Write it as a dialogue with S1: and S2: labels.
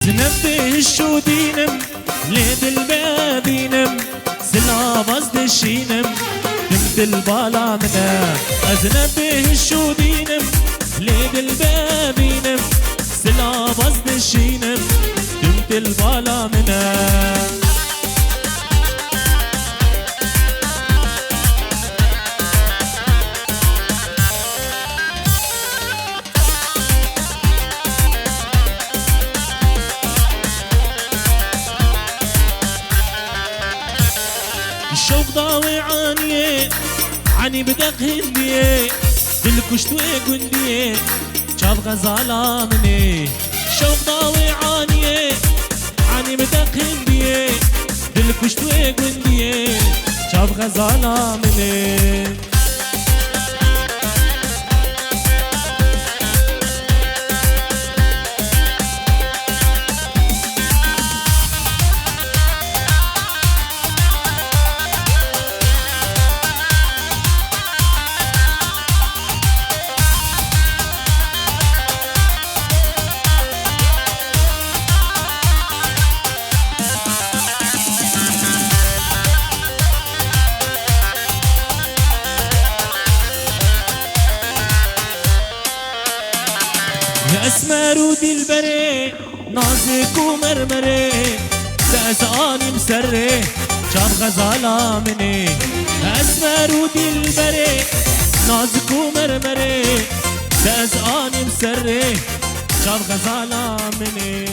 S1: زنبه شو دينم ليد البابينم سلا بزد شينم دمت البالا منا أزنبه شو دينم ليد البابينم سلا بزد شينم دمت البالا منا الشوق ضاوي عانيه عني بدق هنديه بالكشت وقنديه شاف غزالة مني الشوق ضاوي عانيه عني بدق هنديه بالكشت وقنديه شاف غزالة مني يا اسمر ودلبري نازك ومرمري سأساني مسري شاف غزالة مني يا اسمر ودلبري نازك ومرمري سأساني مسري شاف غزالة مني